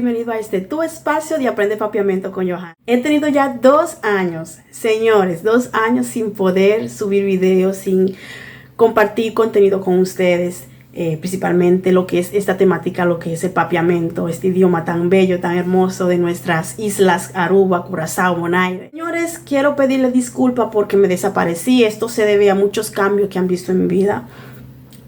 bienvenido a este tu espacio de Aprende Papiamento con Johanna. He tenido ya 2 años, señores, 2 años sin poder subir videos, sin compartir contenido con ustedes, principalmente lo que es esta temática, lo que es el papiamento, este idioma tan bello, tan hermoso de nuestras islas Aruba, Curazao, Bonaire. Señores, quiero pedirles disculpas porque me desaparecí. Esto se debe a muchos cambios que han visto en mi vida.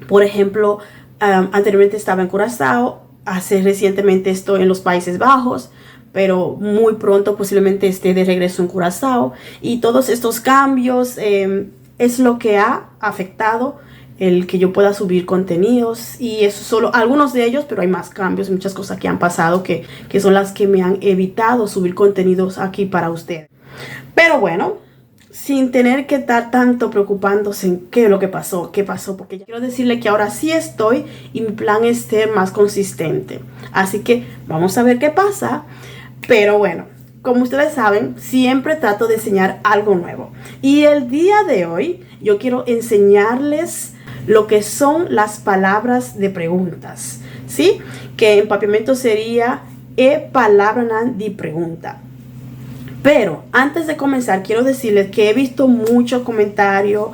Por ejemplo, anteriormente estaba en Curazao. Recientemente estoy en los Países Bajos, pero muy pronto posiblemente esté de regreso en Curazao. Y todos estos cambios es lo que ha afectado el que yo pueda subir contenidos. Y eso solo algunos de ellos, pero hay más cambios, muchas cosas que han pasado que son las que me han evitado subir contenidos aquí para ustedes. Pero bueno, sin tener que estar tanto preocupándose en qué es lo que pasó, qué pasó, porque ya quiero decirle que ahora sí estoy y mi plan es ser más consistente. Así que vamos a ver qué pasa. Pero bueno, como ustedes saben, siempre trato de enseñar algo nuevo. Y el día de hoy yo quiero enseñarles lo que son las palabras de preguntas, ¿sí? Que en papiamento sería palabra de pregunta. Pero antes de comenzar, quiero decirles que he visto muchos comentarios,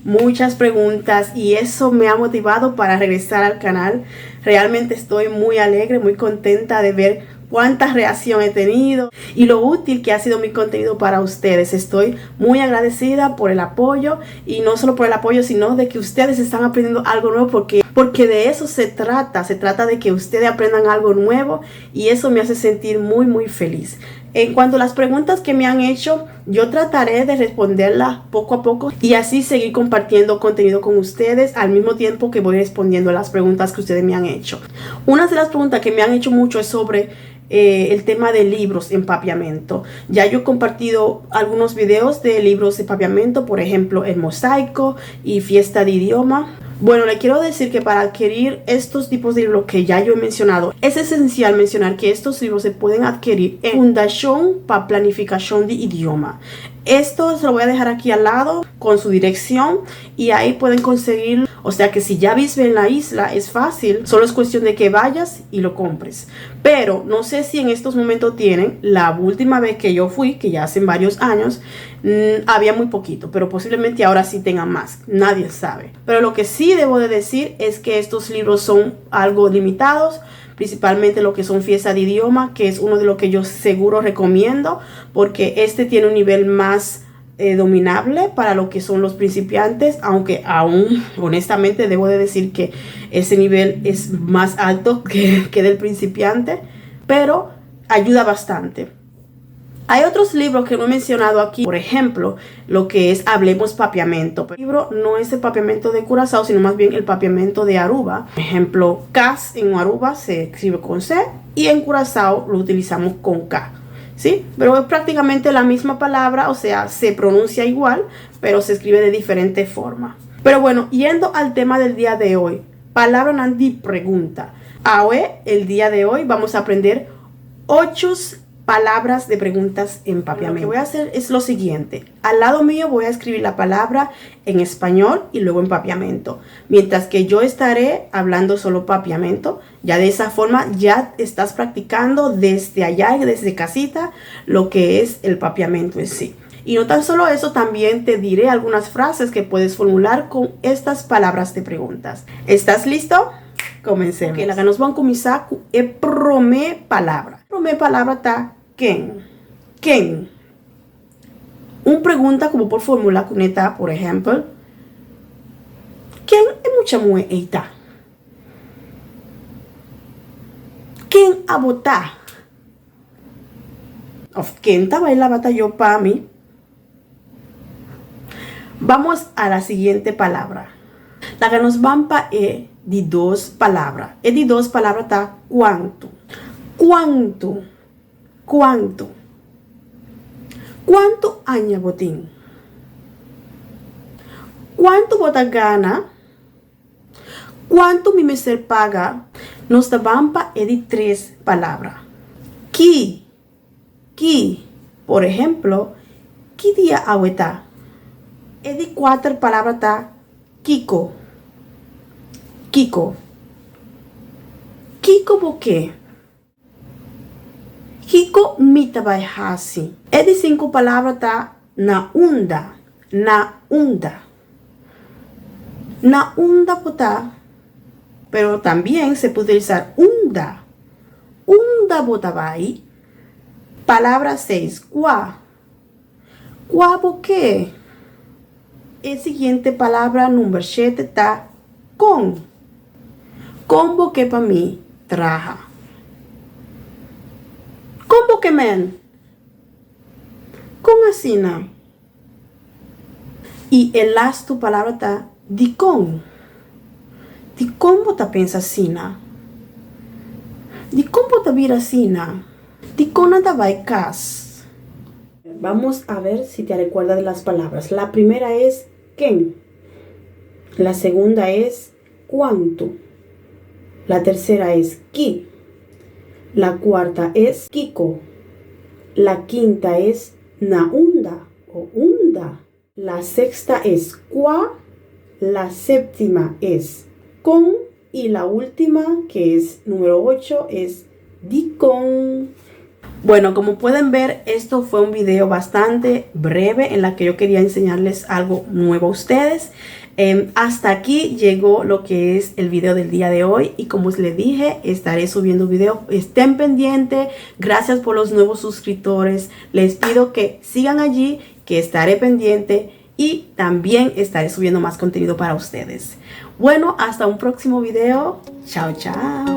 muchas preguntas y eso me ha motivado para regresar al canal. Realmente estoy muy alegre, muy contenta de ver cuánta reacción he tenido y lo útil que ha sido mi contenido para ustedes. Estoy muy agradecida por el apoyo y no solo por el apoyo, sino de que ustedes están aprendiendo algo nuevo porque de eso se trata de que ustedes aprendan algo nuevo y eso me hace sentir muy, muy feliz. En cuanto a las preguntas que me han hecho, yo trataré de responderlas poco a poco y así seguir compartiendo contenido con ustedes al mismo tiempo que voy respondiendo a las preguntas que ustedes me han hecho. Una de las preguntas que me han hecho mucho es sobre el tema de libros en papiamento. Ya yo he compartido algunos videos de libros de papiamento, por ejemplo, El Mosaico y Fiesta de Idioma. Bueno, le quiero decir que para adquirir estos tipos de libros que ya yo he mencionado, es esencial mencionar que estos libros se pueden adquirir en Fundación para Planificación de Idioma. Esto se lo voy a dejar aquí al lado con su dirección y ahí pueden conseguirlo. O sea que si ya vives en la isla es fácil, solo es cuestión de que vayas y lo compres. Pero no sé si en estos momentos tienen. La última vez que yo fui, que ya hace varios años, había muy poquito, pero posiblemente ahora sí tengan más. Nadie sabe. Pero lo que sí debo de decir es que estos libros son algo limitados. Principalmente lo que son Fiesta de Idioma, que es uno de los que yo seguro recomiendo, porque este tiene un nivel más dominable para lo que son los principiantes, aunque aún honestamente debo de decir que ese nivel es más alto que del principiante, pero ayuda bastante. Hay otros libros que no he mencionado aquí, por ejemplo, lo que es Hablemos Papiamento. El libro no es el papiamento de Curazao, sino más bien el papiamento de Aruba. Por ejemplo, Cas en Aruba se escribe con C y en Curazao lo utilizamos con K, ¿sí? Pero es prácticamente la misma palabra, o sea, se pronuncia igual, pero se escribe de diferente forma. Pero bueno, yendo al tema del día de hoy, palabra Nandi pregunta. Ahora, el día de hoy vamos a aprender 8 palabras de preguntas en papiamento. Lo que voy a hacer es lo siguiente. Al lado mío voy a escribir la palabra en español y luego en papiamento. Mientras que yo estaré hablando solo papiamento. Ya de esa forma ya estás practicando desde allá y desde casita lo que es el papiamento en sí. Y no tan solo eso, también te diré algunas frases que puedes formular con estas palabras de preguntas. ¿Estás listo? Comencemos. Okay, la que nos van a comenzar es promé palabra. Promé palabra está ¿quién? ¿Quién? Un pregunta como por fórmula con esta, por ejemplo. ¿Quién es mucha mujer está? ¿Quién a votar? ¿Quién estaba en la batalla para mí? Vamos a la siguiente palabra. La que nos van para de 2 palabras. Es de 2 palabras está cuánto. ¿Cuánto? ¿Cuánto? ¿Cuánto aña botín? ¿Cuánto bota gana? ¿Cuánto mi meser paga? Nos van para de 3 palabras. ¿Qué? ¿Qué? Por ejemplo, ¿qué día agüeta? Es de 4 palabras está Kiko. Kiko. Kiko boqué. Hiko mitabai hasi. Es de 5 palabras ta naunda. Naunda. Naunda pota. Pero también se puede utilizar unda. Unda botabai. Palabra 6. Kwa. Kwa boque. El siguiente palabra número 7 está con. Con boque para mí traja. Con boque men. Con asina. Y el last palabra está di con. Di con bota pensa sina. Di con bota vira sina. Di con nada vai cas. Vamos a ver si te recuerdas de las palabras. La primera es quién. La segunda es cuánto. La tercera es qui. La cuarta es kiko. La quinta es naunda o unda. La sexta es qua. La séptima es con. Y la última, que es número 8, es di con. Bueno, como pueden ver, esto fue un video bastante breve en la que yo quería enseñarles algo nuevo a ustedes. Hasta aquí llegó lo que es el video del día de hoy. Y como les dije, estaré subiendo video. Estén pendientes. Gracias por los nuevos suscriptores. Les pido que sigan allí, que estaré pendiente. Y también estaré subiendo más contenido para ustedes. Bueno, hasta un próximo video. Chao, chao.